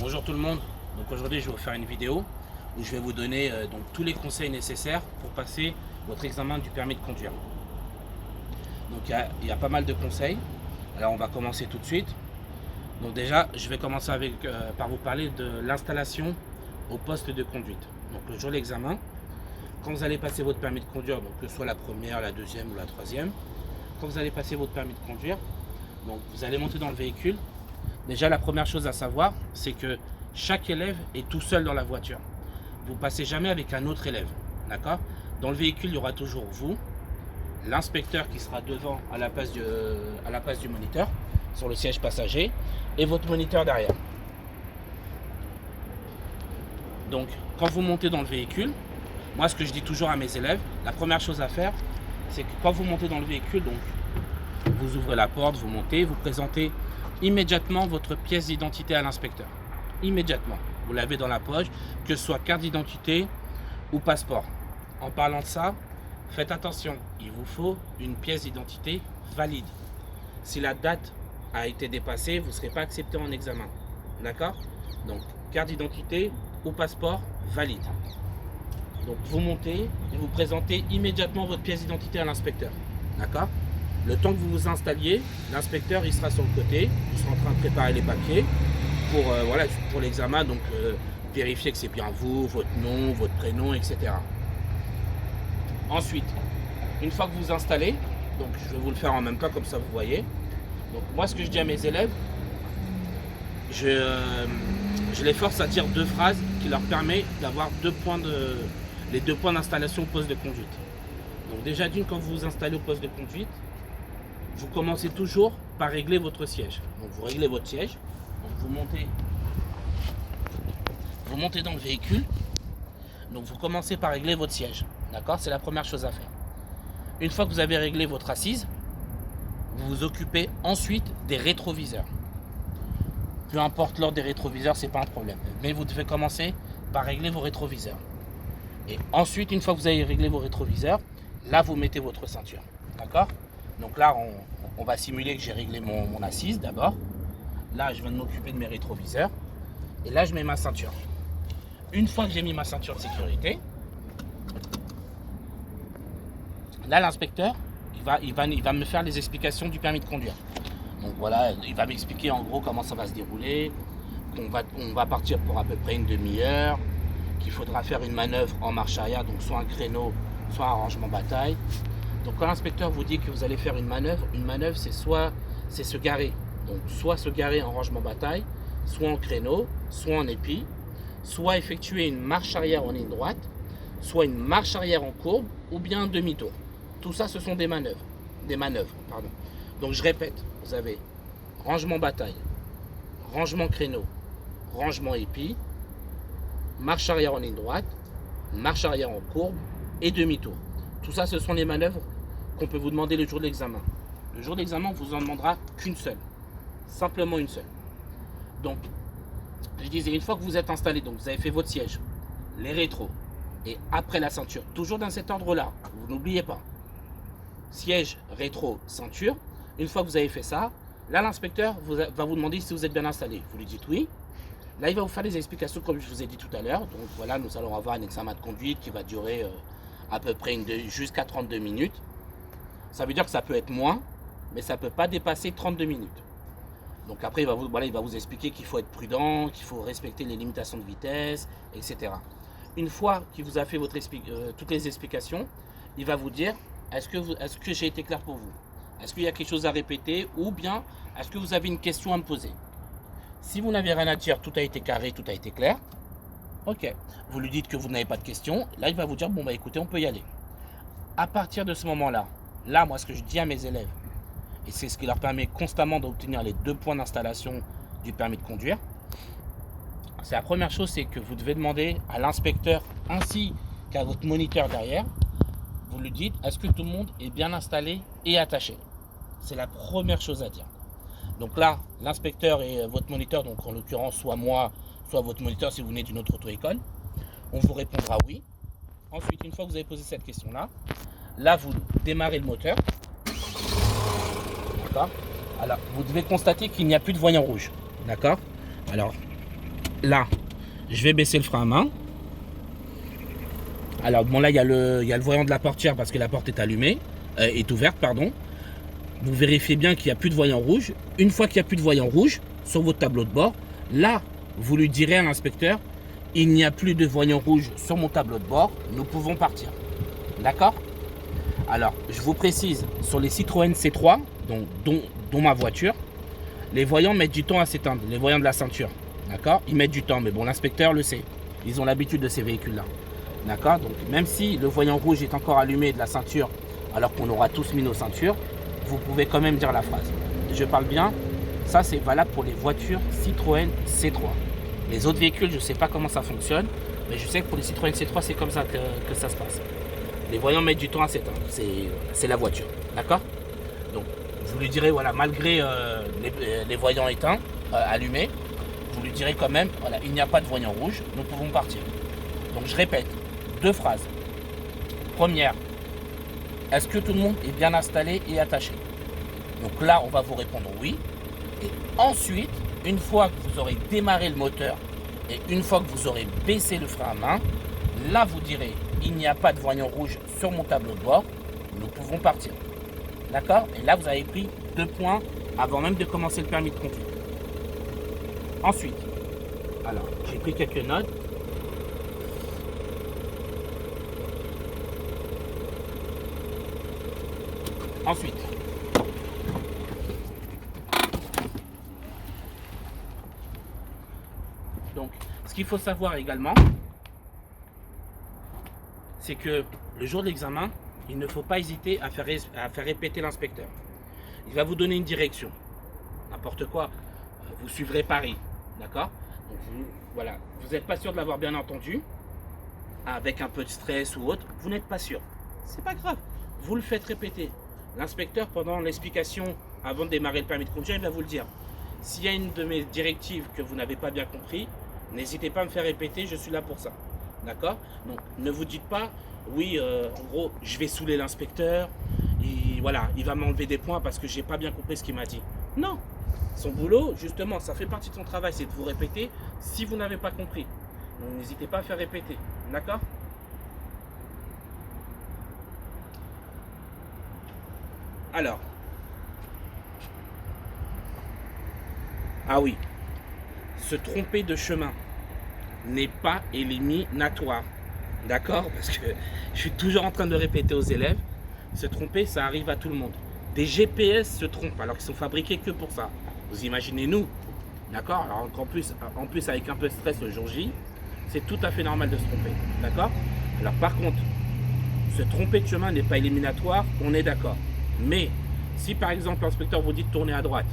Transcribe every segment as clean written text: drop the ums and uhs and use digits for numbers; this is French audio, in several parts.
Bonjour tout le monde, donc aujourd'hui je vais vous faire une vidéo où je vais vous donner donc tous les conseils nécessaires pour passer votre examen du permis de conduire. Donc il y a pas mal de conseils, alors on va commencer tout de suite. Donc déjà je vais commencer par vous parler de l'installation au poste de conduite. Donc le jour de l'examen, quand vous allez passer votre permis de conduire, donc que ce soit la première, la deuxième ou la troisième, quand vous allez passer votre permis de conduire, donc vous allez monter dans le véhicule. Déjà, la première chose à savoir, c'est que chaque élève est tout seul dans la voiture. Vous ne passez jamais avec un autre élève, d'accord? Dans le véhicule, il y aura toujours vous, l'inspecteur qui sera devant à la place du moniteur, sur le siège passager, et votre moniteur derrière. Donc, quand vous montez dans le véhicule, moi, ce que je dis toujours à mes élèves, la première chose à faire, c'est que quand vous montez dans le véhicule, donc, vous ouvrez la porte, vous montez, vous présentez immédiatement votre pièce d'identité à l'inspecteur. Immédiatement. Vous l'avez dans la poche, que ce soit carte d'identité ou passeport. En parlant de ça, faites attention, il vous faut une pièce d'identité valide. Si la date a été dépassée, vous ne serez pas accepté en examen. D'accord? Donc, carte d'identité ou passeport valide. Donc, vous montez et vous présentez immédiatement votre pièce d'identité à l'inspecteur. D'accord? Le temps que vous vous installiez, l'inspecteur il sera sur le côté, il sera en train de préparer les papiers pour l'examen, donc vérifier que c'est bien vous, votre nom, votre prénom, etc. Ensuite, une fois que vous vous installez, donc je vais vous le faire en même temps comme ça vous voyez. Donc moi ce que je dis à mes élèves, je les force à dire deux phrases qui leur permettent d'avoir les deux points d'installation au poste de conduite. Donc déjà d'une, quand vous vous installez au poste de conduite, vous commencez toujours par régler votre siège. Donc vous réglez votre siège, donc vous montez dans le véhicule, donc vous commencez par régler votre siège. D'accord? C'est la première chose à faire. Une fois que vous avez réglé votre assise, vous vous occupez ensuite des rétroviseurs. Peu importe l'ordre des rétroviseurs, c'est pas un problème. Mais vous devez commencer par régler vos rétroviseurs. Et ensuite, une fois que vous avez réglé vos rétroviseurs, là vous mettez votre ceinture. D'accord? Donc là, on va simuler que j'ai réglé mon assise d'abord. Là, je viens de m'occuper de mes rétroviseurs. Et là, je mets ma ceinture. Une fois que j'ai mis ma ceinture de sécurité, là, l'inspecteur, il va me faire les explications du permis de conduire. Donc voilà, il va m'expliquer en gros comment ça va se dérouler. On va partir pour à peu près une demi-heure. Qu'il faudra faire une manœuvre en marche arrière, donc soit un créneau, soit un rangement bataille. Donc quand l'inspecteur vous dit que vous allez faire une manœuvre c'est se garer. Donc soit se garer en rangement bataille, soit en créneau, soit en épi, soit effectuer une marche arrière en ligne droite, soit une marche arrière en courbe, ou bien un demi-tour. Tout ça, ce sont des manœuvres. Donc je répète, vous avez rangement bataille, rangement créneau, rangement épi, marche arrière en ligne droite, marche arrière en courbe et demi-tour. Tout ça, ce sont les manœuvres qu'on peut vous demander le jour de l'examen. Le jour de l'examen, on vous en demandera qu'une seule. Simplement une seule. Donc, je disais, une fois que vous êtes installé, donc vous avez fait votre siège, les rétros, et après la ceinture, toujours dans cet ordre-là, vous n'oubliez pas. Siège, rétro, ceinture. Une fois que vous avez fait ça, là, l'inspecteur va vous demander si vous êtes bien installé. Vous lui dites oui. Là, il va vous faire des explications comme je vous ai dit tout à l'heure. Donc voilà, nous allons avoir un examen de conduite qui va durer à peu près jusqu'à 32 minutes. Ça veut dire que ça peut être moins, mais ça ne peut pas dépasser 32 minutes. Donc après, il va vous expliquer qu'il faut être prudent, qu'il faut respecter les limitations de vitesse, etc. Une fois qu'il vous a fait toutes les explications, il va vous dire, est-ce que j'ai été clair pour vous? Est-ce qu'il y a quelque chose à répéter? Ou bien, est-ce que vous avez une question à me poser? Si vous n'avez rien à dire, tout a été carré, tout a été clair, ok. Vous lui dites que vous n'avez pas de questions. Là, il va vous dire, bon, bah écoutez, on peut y aller. À partir de ce moment-là, moi, ce que je dis à mes élèves, et c'est ce qui leur permet constamment d'obtenir les 2 points d'installation du permis de conduire, c'est la première chose, c'est que vous devez demander à l'inspecteur ainsi qu'à votre moniteur derrière, vous lui dites, est-ce que tout le monde est bien installé et attaché? C'est la première chose à dire. Donc là, l'inspecteur et votre moniteur, donc en l'occurrence soit moi, soit votre moniteur si vous venez d'une autre auto-école, on vous répondra oui. Ensuite, une fois que vous avez posé cette question-là, là vous démarrez le moteur. D'accord? Alors, vous devez constater qu'il n'y a plus de voyant rouge. D'accord? Alors, là, je vais baisser le frein à main. Alors, bon, là, il y a le voyant de la portière parce que la porte est allumée, est ouverte, pardon. Vous vérifiez bien qu'il n'y a plus de voyant rouge. Une fois qu'il n'y a plus de voyant rouge sur votre tableau de bord, là, vous lui direz à l'inspecteur, il n'y a plus de voyant rouge sur mon tableau de bord, nous pouvons partir. D'accord? Alors, je vous précise, sur les Citroën C3, dont ma voiture, les voyants mettent du temps à s'éteindre, les voyants de la ceinture. D'accord? Ils mettent du temps, mais bon, l'inspecteur le sait. Ils ont l'habitude de ces véhicules-là. D'accord? Donc, même si le voyant rouge est encore allumé de la ceinture, alors qu'on aura tous mis nos ceintures, vous pouvez quand même dire la phrase. Je parle bien, ça c'est valable pour les voitures Citroën C3. Les autres véhicules, je ne sais pas comment ça fonctionne, mais je sais que pour les Citroën C3, c'est comme ça que ça se passe. Les voyants mettent du temps à s'éteindre, c'est la voiture. D'accord? Donc, vous lui direz, voilà, malgré les voyants éteints, allumés, vous lui direz quand même, voilà, il n'y a pas de voyant rouge, nous pouvons partir. Donc, je répète, 2 phrases. Première, est-ce que tout le monde est bien installé et attaché? Donc là, on va vous répondre oui. Et ensuite, une fois que vous aurez démarré le moteur et une fois que vous aurez baissé le frein à main, là, vous direz, il n'y a pas de voyant rouge sur mon tableau de bord, nous pouvons partir. D'accord? Et là, vous avez pris 2 points avant même de commencer le permis de conduire. Ensuite, alors, j'ai pris quelques notes. Ensuite, donc, ce qu'il faut savoir également, c'est que le jour de l'examen, il ne faut pas hésiter à faire répéter l'inspecteur. Il va vous donner une direction. N'importe quoi, vous suivrez Paris. D'accord? Donc voilà, vous n'êtes pas sûr de l'avoir bien entendu, avec un peu de stress ou autre, vous n'êtes pas sûr. C'est pas grave, vous le faites répéter. L'inspecteur, pendant l'explication, avant de démarrer le permis de conduire, il va vous le dire. S'il y a une de mes directives que vous n'avez pas bien compris, n'hésitez pas à me faire répéter, je suis là pour ça. D'accord? Donc, ne vous dites pas, oui, en gros, je vais saouler l'inspecteur, et voilà, il va m'enlever des points parce que j'ai pas bien compris ce qu'il m'a dit. Non! Son boulot, justement, ça fait partie de son travail, c'est de vous répéter si vous n'avez pas compris. Donc, n'hésitez pas à faire répéter. D'accord? Alors, ah oui, se tromper de chemin n'est pas éliminatoire. D'accord? Parce que je suis toujours en train de répéter aux élèves, se tromper, ça arrive à tout le monde. Des GPS se trompent alors qu'ils sont fabriqués que pour ça. Vous imaginez nous, d'accord? Alors en plus avec un peu de stress le jour J, c'est tout à fait normal de se tromper. D'accord? Alors par contre, se tromper de chemin n'est pas éliminatoire, on est d'accord. Mais si par exemple l'inspecteur vous dit de tourner à droite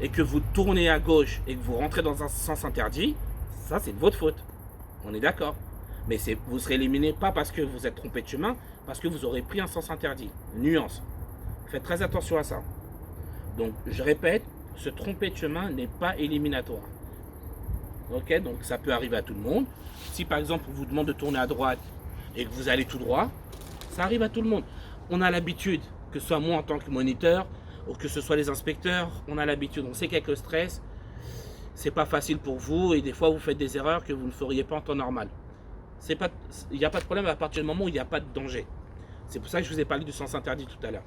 et que vous tournez à gauche et que vous rentrez dans un sens interdit, ça c'est de votre faute. On est d'accord. Mais vous serez éliminé pas parce que vous êtes trompé de chemin, parce que vous aurez pris un sens interdit. Nuance. Faites très attention à ça. Donc je répète, se tromper de chemin n'est pas éliminatoire. Ok, donc ça peut arriver à tout le monde. Si par exemple on vous demande de tourner à droite et que vous allez tout droit, ça arrive à tout le monde. On a l'habitude, que ce soit moi en tant que moniteur, ou que ce soit les inspecteurs, on a l'habitude. On sait qu'avec le stress, c'est pas facile pour vous et des fois vous faites des erreurs que vous ne feriez pas en temps normal. Il n'y a pas de problème à partir du moment où il n'y a pas de danger. C'est pour ça que je vous ai parlé du sens interdit tout à l'heure.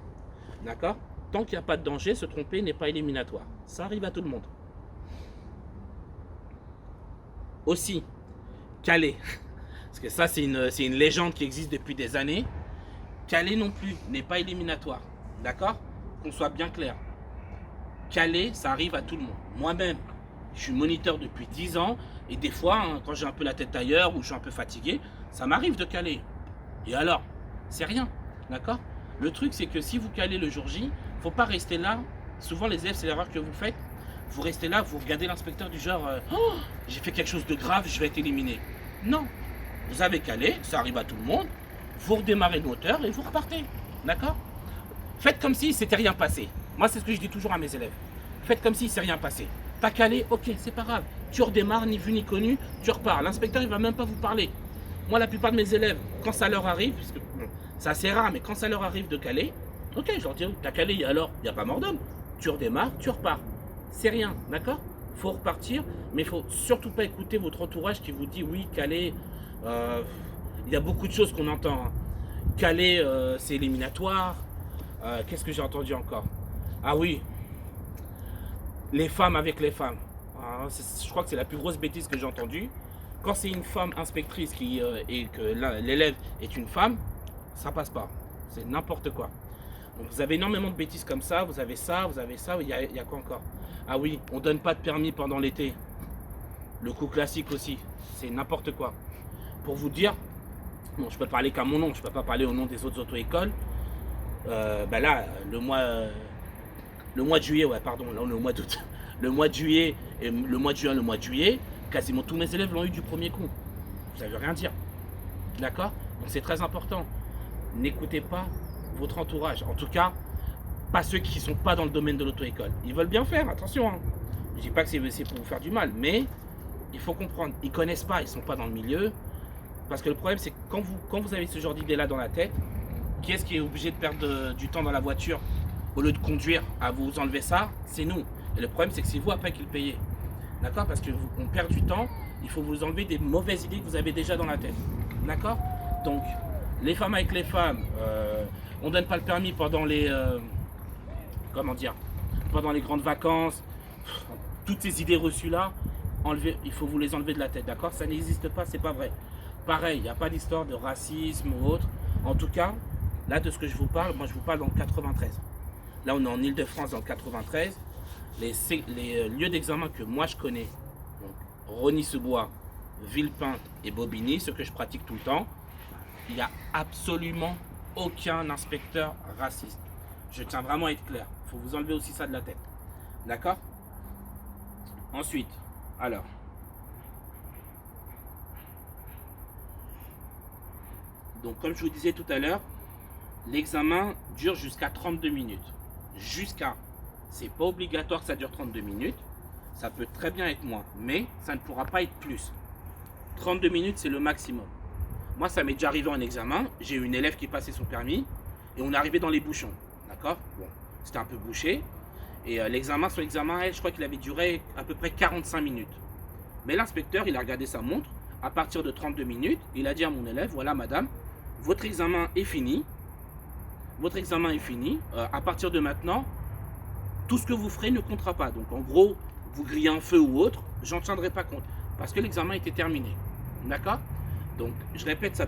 D'accord? Tant qu'il n'y a pas de danger, se tromper n'est pas éliminatoire. Ça arrive à tout le monde. Aussi, caler. Parce que ça, c'est une légende qui existe depuis des années. Caler non plus n'est pas éliminatoire. D'accord? Qu'on soit bien clair. Caler, ça arrive à tout le monde. Moi-même, je suis moniteur depuis 10 ans. Et des fois, hein, quand j'ai un peu la tête ailleurs ou je suis un peu fatigué, ça m'arrive de caler. Et alors, c'est rien. D'accord? Le truc, c'est que si vous calez le jour J, il ne faut pas rester là. Souvent, les élèves, c'est l'erreur que vous faites. Vous restez là, vous regardez l'inspecteur du genre oh, j'ai fait quelque chose de grave, je vais être éliminé. Non. Vous avez calé, ça arrive à tout le monde. Vous redémarrez le moteur et vous repartez. D'accord? Faites comme si c'était rien passé. Moi, c'est ce que je dis toujours à mes élèves. Faites comme si c'est rien passé. T'as calé, ok, c'est pas grave. Tu redémarres, ni vu ni connu, tu repars. L'inspecteur, il va même pas vous parler. Moi, la plupart de mes élèves, quand ça leur arrive, parce que bon, c'est assez rare, mais quand ça leur arrive de caler, ok, je leur dis, t'as calé, alors, il n'y a pas mort d'homme. Tu redémarres, tu repars. C'est rien, d'accord? faut repartir, mais il faut surtout pas écouter votre entourage qui vous dit oui, Calais, il y a beaucoup de choses qu'on entend. Hein. Calais, c'est éliminatoire. Qu'est-ce que j'ai entendu encore? Ah oui, les femmes avec les femmes. Je crois que c'est la plus grosse bêtise que j'ai entendue. Quand c'est une femme inspectrice et que l'élève est une femme, ça passe pas. C'est n'importe quoi. Donc vous avez énormément de bêtises comme ça, vous avez ça, il y a quoi encore? Ah oui, on donne pas de permis pendant l'été. Le coup classique aussi, c'est n'importe quoi. Pour vous dire, bon, je peux parler qu'à mon nom, je peux pas parler au nom des autres auto-écoles. Là, le mois de juillet, ouais, pardon, là on est au mois d'août. Le mois de juillet et le mois de juin, le mois de juillet, quasiment tous mes élèves l'ont eu du premier coup. Ça veut rien dire. D'accord? Donc c'est très important. N'écoutez pas votre entourage. En tout cas, pas ceux qui ne sont pas dans le domaine de l'auto-école. Ils veulent bien faire, attention. Hein. Je ne dis pas que c'est pour vous faire du mal, mais il faut comprendre. Ils ne connaissent pas, ils ne sont pas dans le milieu. Parce que le problème, c'est que quand vous avez ce genre d'idée-là dans la tête, qui est-ce qui est obligé de perdre du temps dans la voiture au lieu de conduire à vous enlever ça? C'est nous. Et le problème, c'est que c'est vous après qui le payez. D'accord? Parce qu'on perd du temps, il faut vous enlever des mauvaises idées que vous avez déjà dans la tête. D'accord? Donc, les femmes avec les femmes, on ne donne pas le permis pendant les... pendant les grandes vacances. Toutes ces idées reçues-là, il faut vous les enlever de la tête. D'accord? Ça n'existe pas, c'est pas vrai. Pareil, il n'y a pas d'histoire de racisme ou autre. En tout cas, là, de ce que je vous parle, moi, je vous parle dans le 93. Là, on est en Ile-de-France dans le 93. Les lieux d'examen que moi je connais, donc Rosny-sous-Bois, Villepinte et Bobigny, ce que je pratique tout le temps, il n'y a absolument aucun inspecteur raciste. Je tiens vraiment à être clair. Il faut vous enlever aussi ça de la tête. D'accord? Ensuite, alors. Donc, comme je vous disais tout à l'heure, l'examen dure jusqu'à 32 minutes. C'est pas obligatoire que ça dure 32 minutes. Ça peut très bien être moins, mais ça ne pourra pas être plus. 32 minutes, c'est le maximum. Moi, ça m'est déjà arrivé en examen. J'ai eu une élève qui passait son permis et on est arrivé dans les bouchons. D'accord? Bon, c'était un peu bouché. Et son examen, je crois qu'il avait duré à peu près 45 minutes. Mais l'inspecteur, il a regardé sa montre. À partir de 32 minutes, il a dit à mon élève, voilà madame, votre examen est fini. Votre examen est fini. À partir de maintenant, tout ce que vous ferez ne comptera pas. Donc en gros, vous grillez un feu ou autre, j'en tiendrai pas compte. Parce que l'examen était terminé. D'accord? Donc je répète,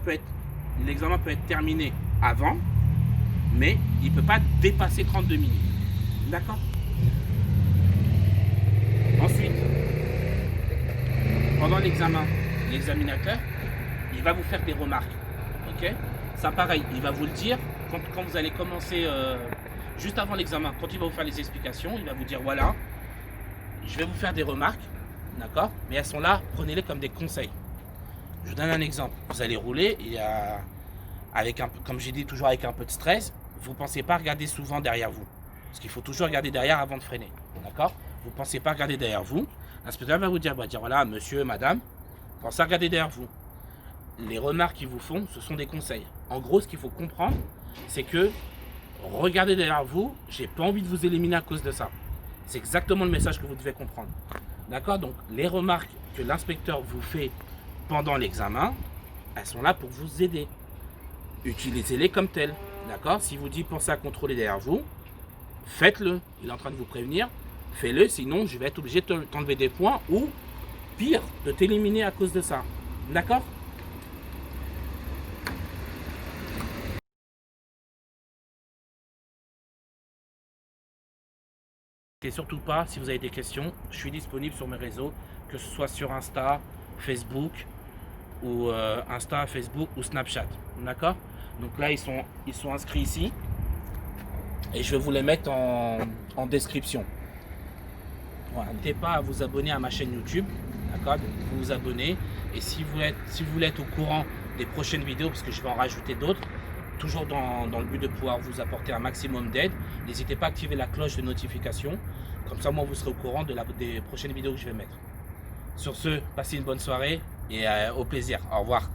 l'examen peut être terminé avant, mais il ne peut pas dépasser 32 minutes. D'accord? Ensuite, pendant l'examen, l'examinateur, il va vous faire des remarques. Ok? Ça pareil, il va vous le dire quand vous allez commencer juste avant l'examen, quand il va vous faire les explications, il va vous dire voilà, je vais vous faire des remarques, d'accord? Mais elles sont là, prenez-les comme des conseils. Je vous donne un exemple. Vous allez rouler, comme j'ai dit, toujours avec un peu de stress, vous ne pensez pas regarder souvent derrière vous. Parce qu'il faut toujours regarder derrière avant de freiner. D'accord? Vous ne pensez pas regarder derrière vous. L'inspecteur va vous dire, voilà, monsieur, madame, pensez à regarder derrière vous. Les remarques qu'ils vous font, ce sont des conseils. En gros, ce qu'il faut comprendre, c'est que regardez derrière vous, j'ai pas envie de vous éliminer à cause de ça. C'est exactement le message que vous devez comprendre. D'accord? Donc, les remarques que l'inspecteur vous fait pendant l'examen, elles sont là pour vous aider. Utilisez-les comme telles. D'accord? Si vous dit pensez à contrôler derrière vous, faites-le. Il est en train de vous prévenir. Fais-le, sinon je vais être obligé de t'enlever des points ou, pire, de t'éliminer à cause de ça. D'accord? Et surtout pas, si vous avez des questions, je suis disponible sur mes réseaux, que ce soit sur Insta, Facebook, ou Insta, Facebook ou Snapchat. D'accord? Donc là, ils sont inscrits ici. Et je vais vous les mettre en description. Voilà, n'hésitez pas à vous abonner à ma chaîne YouTube. D'accord? Donc vous vous abonnez. Et si vous voulez être au courant des prochaines vidéos, parce que je vais en rajouter d'autres, toujours dans le but de pouvoir vous apporter un maximum d'aide, n'hésitez pas à activer la cloche de notification. Comme ça, moi, vous serez au courant des prochaines vidéos que je vais mettre. Sur ce, passez une bonne soirée et au plaisir. Au revoir.